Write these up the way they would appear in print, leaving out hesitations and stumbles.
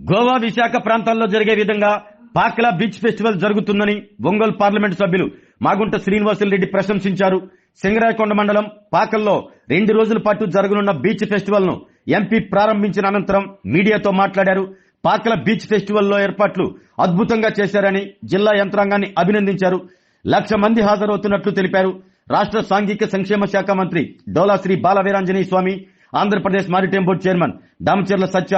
గోవా విశాఖ ప్రాంతాల్లో జరిగే విధంగా పాక్లా బీచ్ ఫెస్టివల్ జరుగుతుందని ఒంగోలు పార్లమెంటు సభ్యులు మాగుంట శ్రీనివాసులరెడ్డి ప్రశంసించారు. సింగరాయకొండ మండలం పాకల్లో 2 రోజుల పాటు జరగనున్న బీచ్ ఫెస్టివల్ ను ఎంపీ ప్రారంభించిన అనంతరం మీడియాతో మాట్లాడారు. పాకల బీచ్ ఫెస్టివల్ లో ఏర్పాట్లు అద్భుతంగా చేశారని జిల్లా యంత్రాంగాన్ని అభినందించారు. 1,00,000 మంది హాజరవుతున్నట్లు తెలిపారు. రాష్ట్ర సాంఘిక సంక్షేమ శాఖ మంత్రి Dola Sri Balaveeranjaneya Swamy, Andhra Pradesh maritime board chairman Damacharla Satya,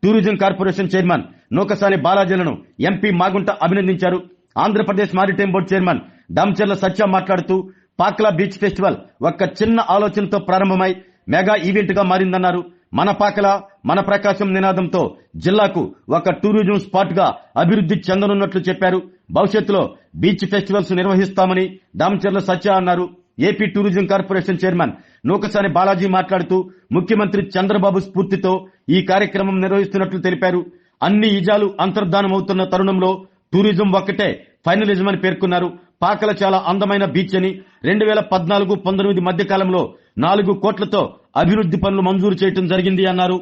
tourism corporation chairman Nukasani బాలాజీలను ఎంపీ మాగుంట అభినందించారు. Andhra Pradesh maritime board chairman Damacharla Satya మాట్లాడుతూ పాక్లా బీచ్ ఫెస్టివల్ ఒక్క చిన్న ఆలోచనతో ప్రారంభమై మెగా ఈవెంట్ గా మారిందన్నారు. మన పాకల మన ప్రకాశం నినాదంతో జిల్లాకు ఒక టూరిజం స్పాట్ గా అభివృద్ధి చెందనున్నట్లు చెప్పారు. భవిష్యత్తులో బీచ్ ఫెస్టివల్స్ నిర్వహిస్తామని దామచర్ల సత్య అన్నారు. AP tourism corporation chairman Nookasani Balaji మాట్లాడుతూ ముఖ్యమంత్రి చంద్రబాబు స్ఫూర్తితో ఈ కార్యక్రమం నిర్వహిస్తున్నట్లు తెలిపారు. అన్ని ఇజాలు అంతర్ధానమవుతున్న తరుణంలో టూరిజం ఒక్కటే ఫైనలిజం అని పేర్కొన్నారు. పాకల చాలా అందమైన బీచ్ అని 2014-19 మధ్య కాలంలో 4 కోట్లతో అభివృద్ధి పనులు మంజూరు చేయడం జరిగింది అన్నారు.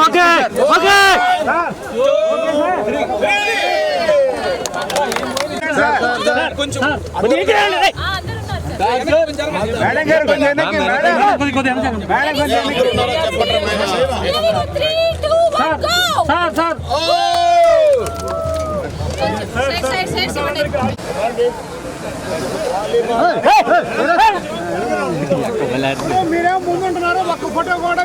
ఓకే సార్ కొంచెం మీరేం ముందుంటున్నారు. ఒక్క ఫోటో కూడా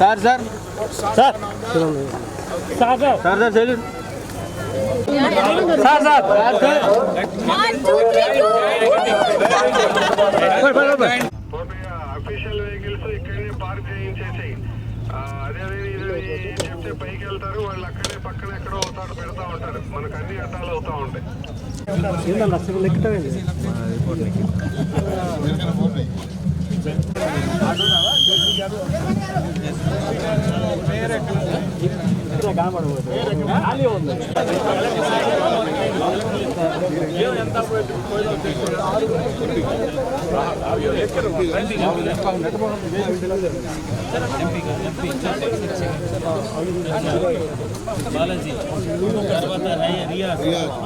sir sir sir sir sir sir sir official vehicles ఇక్కడనే పార్క్ చేయించేసి అదే చెప్తే పైకి వెళ్తారు. వాళ్ళు అక్కడే పక్కన ఎక్కడో అవుతాడు పెడతా ఉంటారు. మనకు అన్ని అడ్డాలు అవుతా ఉంటాయి. బాలాజీ తర్వాత రియాజ్ ఎంతమంది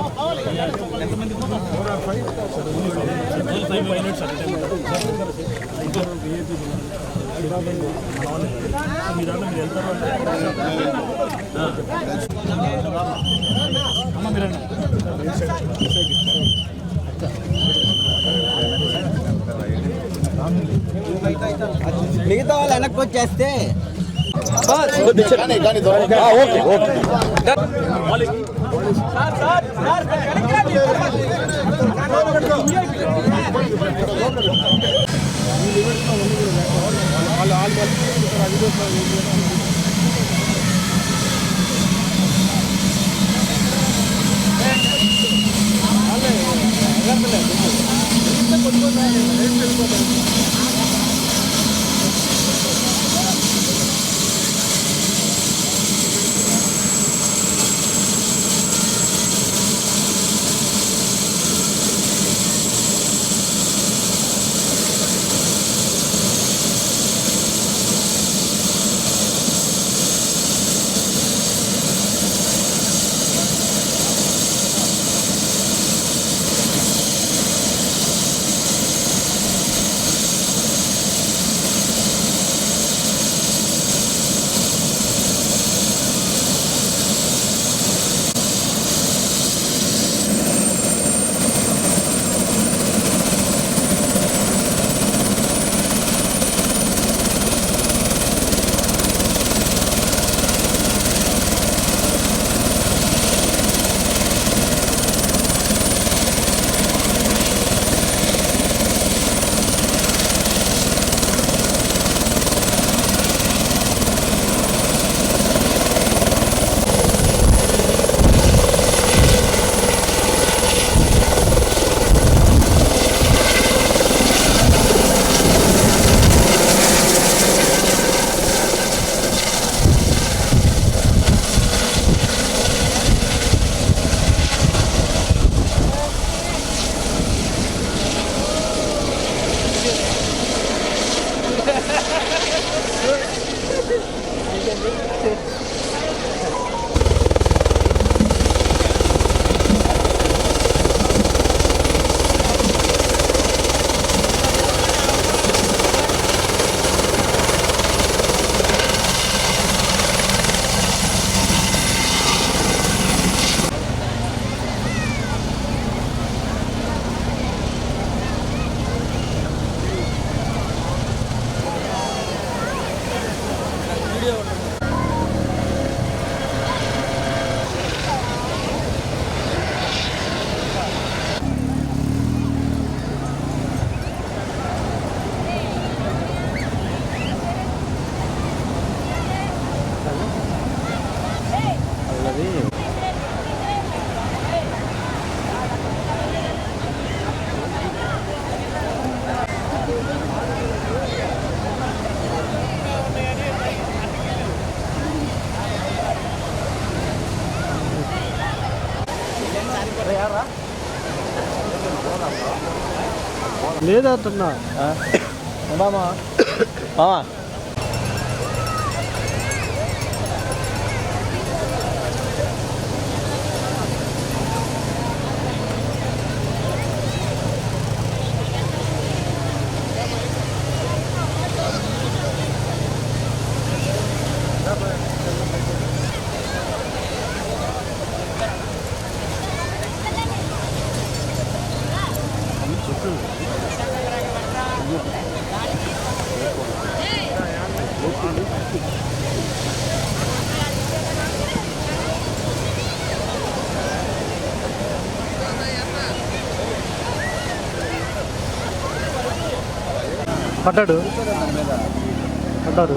5 మినిట్స్ మీరు వెళ్తారు అమ్మ మీరు మిగతా వాళ్ళు వెనక్కి వచ్చేస్తే లేదంటున్నా మామా పడ్డాడు పడ్డాడు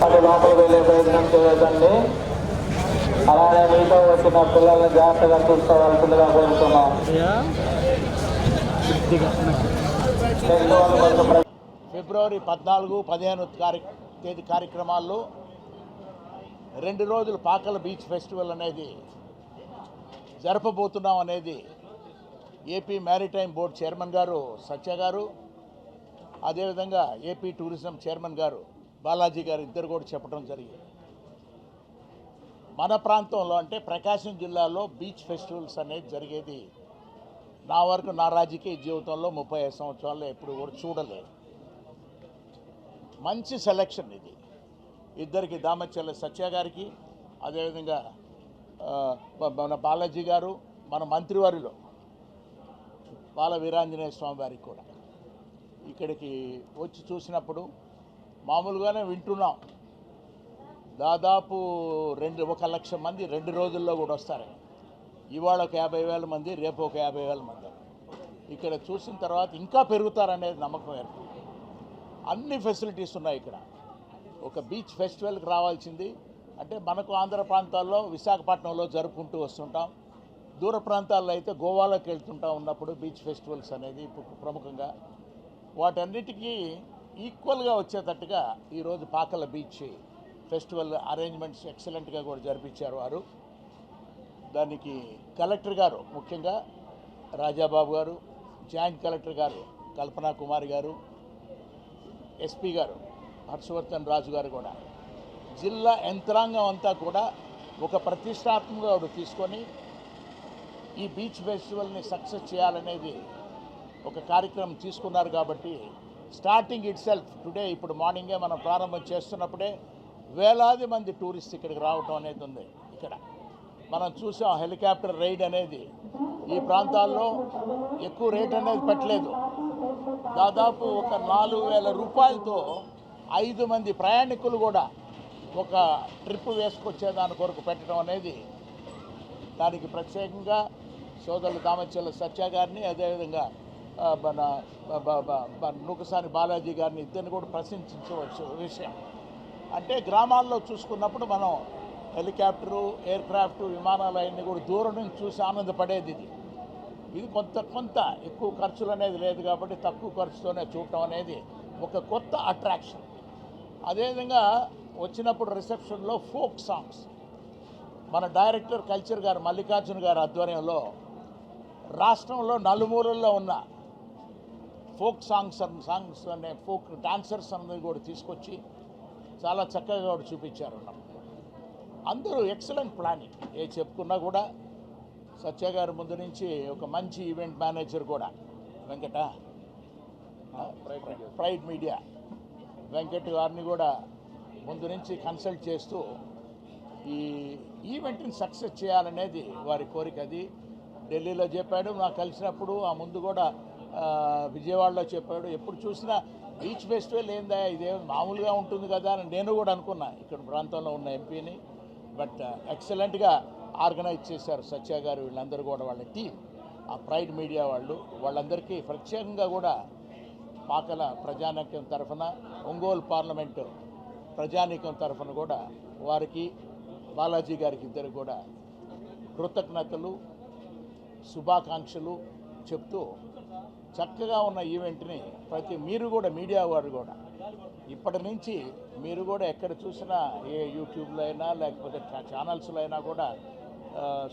అది లోపలికి వెళ్ళే ప్రయత్నం చేయదండి. అలానే మీతో వచ్చిన పిల్లల్ని జాగ్రత్తగా చూసుకోవాల్సిందిగా కోరుతున్నాం. ఫిబ్రవరి 14, 15 తేదీ కార్యక్రమాల్లో 2 రోజులు పాకల బీచ్ ఫెస్టివల్ అనేది జరపబోతున్నాం అనేది ఏపీ మ్యారిటైమ్ బోర్డ్ చైర్మన్ గారు సత్య గారు, అదేవిధంగా ఏపీ టూరిజం చైర్మన్ గారు బాలాజీ గారు ఇద్దరు కూడా చెప్పడం జరిగింది. మన ప్రాంతంలో అంటే ప్రకాశం జిల్లాలో బీచ్ ఫెస్టివల్స్ అనేది జరిగేది నా వరకు నా రాజకీయ జీవితంలో 35 సంవత్సరాల్లో ఎప్పుడు కూడా చూడలేదు. మంచి సెలక్షన్ ఇది. ఇద్దరికి దామచర్ల సత్య గారికి, అదేవిధంగా మన బాలాజీ గారు, మన మంత్రివారిలో బాల వీరాంజనేయ స్వామి వారికి కూడా ఇక్కడికి వచ్చి చూసినప్పుడు మామూలుగానే వింటున్నాం, దాదాపు 1,00,000 మంది 2 రోజుల్లో కూడా వస్తారు. ఇవాళ ఒక 50,000 మంది, రేపు ఒక 50,000 మంది. ఇక్కడ చూసిన తర్వాత ఇంకా పెరుగుతారనేది నమ్మకం ఏర్పడింది. అన్ని ఫెసిలిటీస్ ఉన్నాయి ఇక్కడ. ఒక బీచ్ ఫెస్టివల్కి రావాల్సింది అంటే మనకు ఆంధ్ర ప్రాంతాల్లో విశాఖపట్నంలో జరుపుకుంటూ వస్తుంటాం, దూర ప్రాంతాల్లో అయితే గోవాలోకి వెళ్తుంటా ఉన్నప్పుడు బీచ్ ఫెస్టివల్స్ అనేది ప్రముఖంగా వాటన్నిటికీ ఈక్వల్గా వచ్చేటట్టుగా ఈరోజు పాకల బీచ్ ఫెస్టివల్ అరేంజ్మెంట్స్ ఎక్సలెంట్గా కూడా జరిపించారు వారు. దానికి కలెక్టర్ గారు ముఖ్యంగా రాజాబాబు గారు, జాయింట్ కలెక్టర్ గారు కల్పనా కుమారి గారు, ఎస్పీ గారు హర్షవర్ధన్ రాజు గారు కూడా జిల్లా యంత్రాంగం అంతా కూడా ఒక ప్రతిష్టాత్మకంగా తీసుకొని ఈ బీచ్ ఫెస్టివల్ని సక్సెస్ చేయాలనేది ఒక కార్యక్రమం తీసుకున్నారు. కాబట్టి స్టార్టింగ్ ఇట్ సెల్ఫ్ టుడే, ఇప్పుడు మార్నింగే మనం ప్రారంభం చేస్తున్నప్పుడే వేలాది మంది టూరిస్ట్ ఇక్కడికి రావటం అనేది ఉంది. ఇక్కడ మనం చూసాం హెలికాప్టర్ రైడ్ అనేది ఈ ప్రాంతాల్లో ఎక్కువ రేట్ అనేది పెట్టలేదు. దాదాపు ఒక 4,000 రూపాయలతో 5 మంది ప్రయాణికులు కూడా ఒక ట్రిప్ వేసుకొచ్చేదాని కొరకు పెట్టడం అనేది, దానికి ప్రత్యేకంగా సోదరులు దామచర్ల సత్య గారిని, అదేవిధంగా మన నూకసాని బాలాజీ గారిని ఇద్దరిని కూడా ప్రశంసించవచ్చు విషయం. అంటే గ్రామాల్లో చూసుకున్నప్పుడు మనం హెలికాప్టరు, ఎయిర్ క్రాఫ్ట్, విమానాలు అవన్నీ కూడా దూరం నుంచి చూసి ఆనందపడేది. ఇది కొంత ఎక్కువ ఖర్చులు అనేది లేదు కాబట్టి తక్కువ ఖర్చుతోనే చూడటం అనేది ఒక కొత్త అట్రాక్షన్. అదేవిధంగా వచ్చినప్పుడు రిసెప్షన్లో ఫోక్ సాంగ్స్ మన డైరెక్టర్ కల్చర్ గారు మల్లికార్జున గారి ఆధ్వర్యంలో రాష్ట్రంలో నలుమూలల్లో ఉన్న ఫోక్ సాంగ్స్ అనే ఫోక్ డాన్సర్స్ అనేది కూడా తీసుకొచ్చి చాలా చక్కగా కూడా చూపించారు. అందరూ ఎక్సలెంట్ ప్లానింగ్. ఏ చెప్పుకున్నా కూడా సత్య గారి ముందు నుంచి ఒక మంచి ఈవెంట్ మేనేజర్ కూడా వెంకట ప్రైడ్ మీడియా వెంకట్ గారిని కూడా ముందు నుంచి కన్సల్ట్ చేస్తూ ఈ ఈవెంట్ని సక్సెస్ చేయాలనేది వారి కోరిక. అది ఢిల్లీలో చెప్పాడు, నాకు కలిసినప్పుడు ఆ ముందు కూడా విజయవాడలో చెప్పాడు. ఎప్పుడు చూసినా బీచ్ ఫెస్టివల్ ఏందా, ఇదే మామూలుగా ఉంటుంది కదా అని నేను కూడా అనుకున్నా ఇక్కడ ప్రాంతంలో ఉన్న ఎంపీని. బట్ ఎక్సలెంట్గా ఆర్గనైజ్ చేశారు సత్య గారు, వీళ్ళందరూ కూడా వాళ్ళ టీం, ఆ ప్రైడ్ మీడియా వాళ్ళందరికీ ప్రత్యేకంగా కూడా పాకల ప్రజానీకం తరఫున, ఒంగోలు పార్లమెంటు ప్రజానీకం తరఫున కూడా వారికి, బాలాజీ గారికి ఇద్దరు కూడా కృతజ్ఞతలు, శుభాకాంక్షలు చెప్తూ చక్కగా ఉన్న ఈవెంట్ని మీరు కూడా మీడియా వారు కూడా ఇప్పటి నుంచి మీరు కూడా ఎక్కడ చూసినా, ఏ యూట్యూబ్లో అయినా లేకపోతే ఛానల్స్లో అయినా కూడా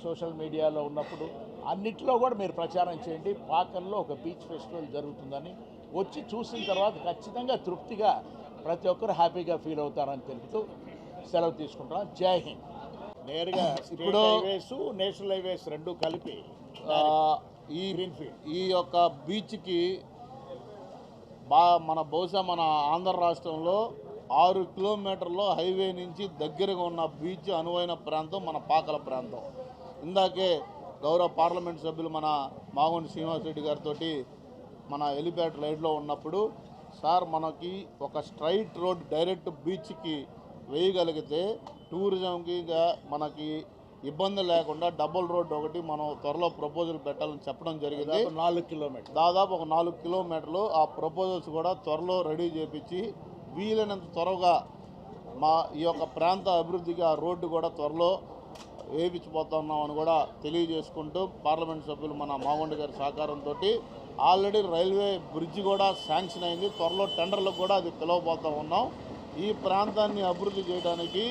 సోషల్ మీడియాలో ఉన్నప్పుడు అన్నిట్లో కూడా మీరు ప్రచారం చేయండి. పాకల్లో ఒక బీచ్ ఫెస్టివల్ జరుగుతుందని, వచ్చి చూసిన తర్వాత ఖచ్చితంగా తృప్తిగా ప్రతి ఒక్కరు హ్యాపీగా ఫీల్ అవుతారని తెలుపుతూ సెలవు తీసుకుంటాం. జై హింద్. నేరుగా ఇప్పుడు నేషనల్ హైవేస్ రెండు కలిపి ఈ గ్రీన్ఫీల్డ్ ఈ యొక్క బీచ్కి బహుశా మన ఆంధ్ర రాష్ట్రంలో 6 కిలోమీటర్లో హైవే నుంచి దగ్గరగా ఉన్న బీచ్ అనువైన ప్రాంతం మన పాకల ప్రాంతం. ఇందాకే గౌరవ పార్లమెంట్ సభ్యులు మన మాగుంట శ్రీనివాసరెడ్డి గారితో మన ఎలిపేట రైడ్లో ఉన్నప్పుడు, సార్ మనకి ఒక స్ట్రైట్ రోడ్ డైరెక్ట్ బీచ్కి వేయగలిగితే టూరిజంకి మనకి ఇబ్బంది లేకుండా డబుల్ రోడ్ ఒకటి మనం త్వరలో ప్రపోజల్ పెట్టాలని చెప్పడం జరిగింది. 4 కిలోమీటర్లు, దాదాపు ఒక 4 కిలోమీటర్లు. ఆ ప్రపోజల్స్ కూడా త్వరలో రెడీ చేపించి వీలైనంత త్వరగా ఈ యొక్క ప్రాంత అభివృద్ధికి ఆ రోడ్డు కూడా త్వరలో వేయించిపోతున్నామని కూడా తెలియజేసుకుంటూ, పార్లమెంట్ సభ్యులు మన మాగుంట గారి సహకారంతో ఆల్రెడీ రైల్వే బ్రిడ్జ్ కూడా శాంక్షన్ అయింది. త్వరలో టెండర్లకు కూడా అది పిలవబోతూ ఉన్నాం. ఈ ప్రాంతాన్ని అభివృద్ధి చేయడానికి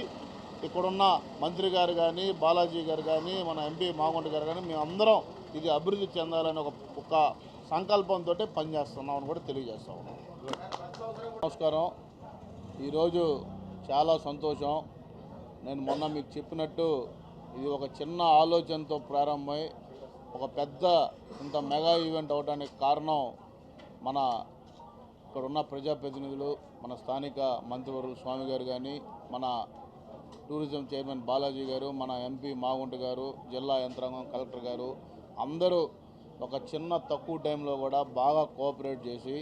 ఇక్కడున్న మంత్రి గారు కానీ, బాలాజీ గారు కానీ, మన ఎంపీ మాగుంట గారు కానీ, మేమందరం ఇది అభివృద్ధి చెందాలని ఒక సంకల్పంతో పనిచేస్తున్నామని కూడా తెలియజేస్తా ఉన్నాం. నమస్కారం. ఈరోజు చాలా సంతోషం. నేను మొన్న మీకు చెప్పినట్టు ఇది ఒక చిన్న ఆలోచనతో ప్రారంభమై ఒక పెద్ద ఇంత మెగా ఈవెంట్ అవడానికి కారణం మన ఇక్కడున్న ప్రజాప్రతినిధులు, మన స్థానిక మంత్రివర్యులు స్వామి గారు కానీ, మన టూరిజం చైర్మన్ బాలాజీ గారు, మన ఎంపీ మాగుంట గారు, జిల్లా యంత్రాంగం, కలెక్టర్ గారు అందరూ ఒక చిన్న తక్కువ టైంలో కూడా బాగా కోఆపరేట్ చేసి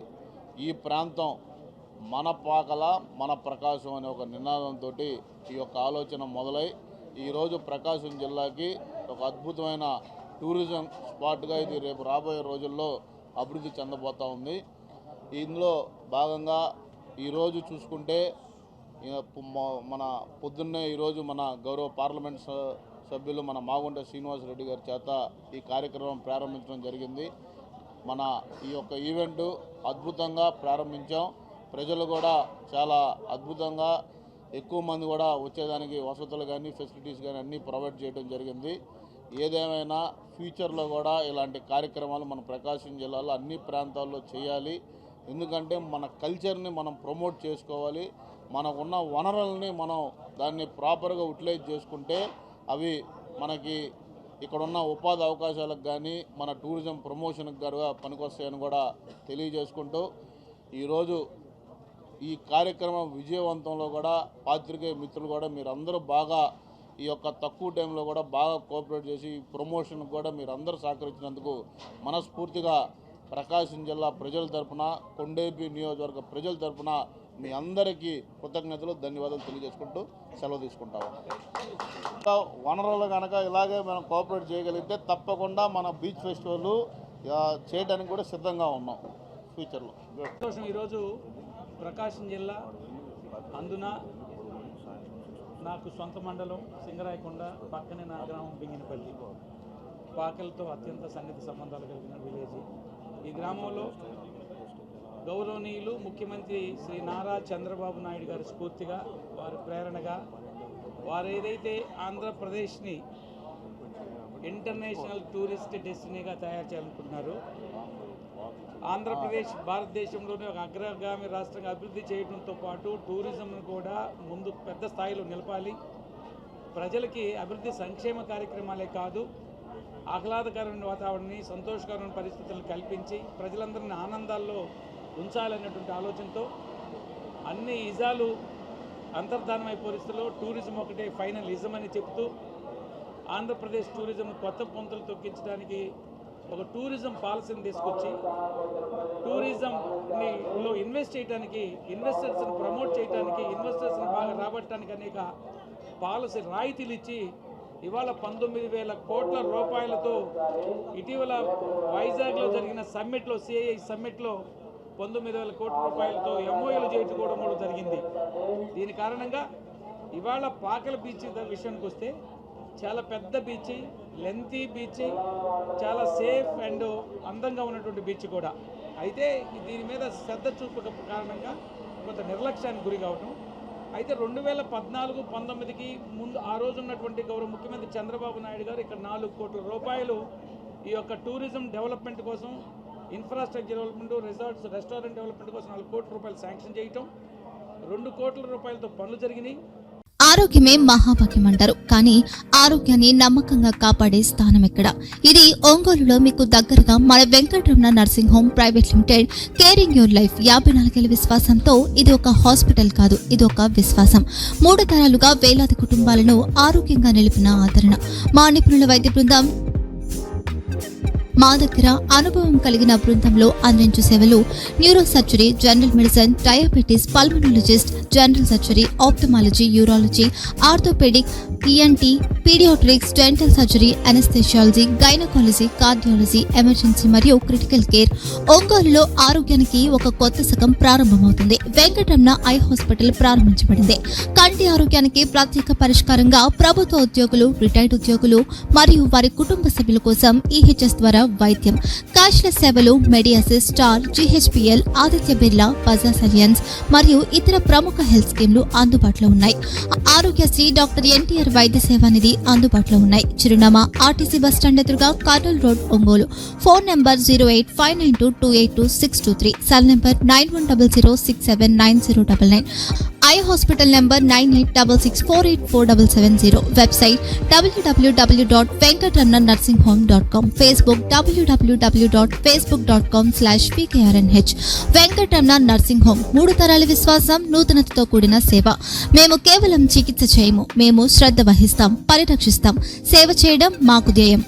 ఈ ప్రాంతం మన పాకల మన ప్రకాశం అనే ఒక నినాదంతో ఈ యొక్క ఆలోచన మొదలై ఈరోజు ప్రకాశం జిల్లాకి ఒక అద్భుతమైన టూరిజం స్పాట్గా ఇది రేపు రాబోయే రోజుల్లో అభివృద్ధి చెందబోతూ ఉంది. ఇందులో భాగంగా ఈరోజు చూసుకుంటే మన పొద్దున్నే ఈరోజు మన గౌరవ పార్లమెంట్ సభ్యులు మన మాగుంట శ్రీనివాసరెడ్డి గారి చేత ఈ కార్యక్రమం ప్రారంభించడం జరిగింది. మన ఈ యొక్క ఈవెంటు అద్భుతంగా ప్రారంభించాం. ప్రజలు కూడా చాలా అద్భుతంగా ఎక్కువ మంది కూడా వచ్చేదానికి వసతులు కానీ ఫెసిలిటీస్ కానీ అన్నీ ప్రొవైడ్ చేయడం జరిగింది. ఏదేమైనా ఫ్యూచర్లో కూడా ఇలాంటి కార్యక్రమాలు మన ప్రకాశం జిల్లాలో అన్ని ప్రాంతాల్లో చేయాలి. ఎందుకంటే మన కల్చర్ని మనం ప్రమోట్ చేసుకోవాలి. మనకున్న వనరులని మనం దాన్ని ప్రాపర్గా యూటిలైజ్ చేసుకుంటే అవి మనకి ఇక్కడున్న ఉపాధి అవకాశాలకు కానీ మన టూరిజం ప్రమోషన్కి కూడా పనికొస్తాయని కూడా తెలియజేసుకుంటూ ఈరోజు ఈ కార్యక్రమం విజయవంతంలో కూడా పాత్రికేయ మిత్రులు కూడా మీరందరూ బాగా ఈ యొక్క తక్కువ టైంలో కూడా బాగా కోఆపరేట్ చేసి ఈ ప్రమోషన్కి కూడా మీరందరూ సహకరించినందుకు మనస్ఫూర్తిగా ప్రకాశం జిల్లా ప్రజల తరఫున, కొండేపి నియోజకవర్గ ప్రజల తరఫున మీ అందరికీ కృతజ్ఞతలు, ధన్యవాదాలు తెలియజేసుకుంటూ సెలవు తీసుకుంటాము. వనరులు కనుక ఇలాగే మనం కోఆపరేట్ చేయగలిగితే తప్పకుండా మన బీచ్ ఫెస్టివల్ చేయడానికి కూడా సిద్ధంగా ఉన్నాం ఫ్యూచర్లో. ఈరోజు ప్రకాశం జిల్లా అందున నాకు సొంత మండలం సింగరాయకొండ, పక్కనే నా గ్రామం బింగినపల్లి, పాకలతో అత్యంత సన్నిహిత సంబంధాలు కలిగిన విలేజ్. ఈ గ్రామంలో గౌరవనీయులు ముఖ్యమంత్రి శ్రీ నారా చంద్రబాబు నాయుడు గారి స్ఫూర్తిగా, వారి ప్రేరణగా, వారు ఏదైతే ఆంధ్రప్రదేశ్ని ఇంటర్నేషనల్ టూరిస్ట్ డెస్టినీగా తయారు చేయాలనుకుంటున్నారో, ఆంధ్రప్రదేశ్ భారతదేశంలోనే ఒక అగ్రగామి రాష్ట్రంగా అభివృద్ధి చేయడంతో పాటు టూరిజంను కూడా ముందు పెద్ద స్థాయిలో నిలపాలి. ప్రజలకి అభివృద్ధి సంక్షేమ కార్యక్రమాలే కాదు, ఆహ్లాదకరమైన వాతావరణాన్ని, సంతోషకరమైన పరిస్థితులను కల్పించి ప్రజలందరినీ ఆనందాల్లో ఉంచాలనేటువంటి ఆలోచనతో అన్ని ఇజాలు అంతర్ధానమై పరిస్థితుల్లో టూరిజం ఒకటే ఫైనల్ ఇజం అని చెప్తూ ఆంధ్రప్రదేశ్ టూరిజం కొత్త పొంతలు తొక్కించడానికి ఒక టూరిజం పాలసీని తీసుకొచ్చి టూరిజంలో ఇన్వెస్ట్ చేయడానికి, ఇన్వెస్టర్స్ని ప్రమోట్ చేయడానికి, ఇన్వెస్టర్స్ని బాగా రాబట్టడానికి అనేక పాలసీ రాయితీలు ఇచ్చి ఇవాళ 19,000 కోట్ల రూపాయలతో ఇటీవల వైజాగ్లో జరిగిన సమ్మిట్లో, సిఐఐ సమ్మిట్లో 19,000 కోట్ల రూపాయలతో ఎంఓయూలు చేయించుకోవడం కూడా జరిగింది. దీని కారణంగా ఇవాళ పాకల బీచ్ విషయానికి వస్తే చాలా పెద్ద బీచ్, లెంతీ బీచ్, చాలా సేఫ్ అండ్ అందంగా ఉన్నటువంటి బీచ్ కూడా. అయితే దీని మీద శ్రద్ధ చూపక కారణంగా కొంత నిర్లక్ష్యానికి గురి కావటం. అయితే 2014-19కి ముందు ఆ రోజు ఉన్నటువంటి గౌరవ ముఖ్యమంత్రి చంద్రబాబు నాయుడు గారు ఇక్కడ 4 కోట్ల రూపాయలు ఈ యొక్క టూరిజం డెవలప్మెంట్ కోసం, infrastructure development, resorts, restaurant development కోసం 4 కోట్ల రూపాయలు శాంక్షన్ చేయటం, 2 కోట్ల రూపాయలతో పనులు జరిగినాయి. ఆరోగ్యమే మహాభాగ్యం అంటారు, కానీ ఆరోగ్యాన్ని నమ్మకంగా కాపాడే స్థానం ఎక్కడ? ఇది ఒంగోలులో మీకు దగ్గరగా మన Venkataramana nursing home private limited. Caring your life 54 ఏళ్ల విశ్వాసంతో ఇది ఒక హాస్పిటల్ కాదు, ఇది ఒక విశ్వాసం. 3 తరాలుగా వేలాది కుటుంబాలను ఆరోగ్యంగా నిలిపిన ఆదరణ. మా నిపుణుల వైద్య బృందం మా దగ్గర అనుభవం కలిగిన బృందంలో అందించే సేవలు neuro surgery, general medicine, diabetes, pulmonologist, general surgery, ophthalmology, urology, orthopaedic, ENT, paediatrics, dental surgery, anaesthesiology, gynaecology, cardiology, emergency మరియు క్రిటికల్ కేర్. ఒంగోలులో ఆరోగ్యానికి ఒక కొత్త శకం ప్రారంభమవుతుంది. వెంకటరమణ ఐ హాస్పిటల్ ప్రారంభించబడింది. కంటి ఆరోగ్యానికి ప్రత్యేక పరిష్కారంగా ప్రభుత్వ ఉద్యోగులు, రిటైర్డ్ ఉద్యోగులు మరియు వారి కుటుంబ సభ్యుల కోసం EHS ద్వారా వైద్యం, క్యాష్లెస్ సేవలు, మెడియాసిస్, స్టార్, GHPL, ఆదిత్య బిర్లా, బజాజ్ అలియన్స్ మరియు ఇతర ప్రముఖ హెల్త్ స్కీమ్లు అందుబాటులో ఉన్నాయి. ఆరోగ్యశ్రీ, డాక్టర్ NTR వైద్య సేవా నిధి అందుబాటులో ఉన్నాయి. చిరునామా RTC బస్ స్టాండ్ ఎదురుగా, Kurnool road, Ongole. Phone number 08592282623, cell number 9100679099. Eye hospital number 9866484770. Website www.venkatramanarsinghome.com. Facebook www.facebook.com/VKRNH. Venkataramana nursing home, 3 తరాల విశ్వాసం, నూతనతతో కూడిన సేవ. మేము కేవలం చికిత్స చేయము, మేము శ్రద్ధ వహిస్తాం, పరిరక్షిస్తాం. సేవ చేయడం మాకు ధ్యేయం.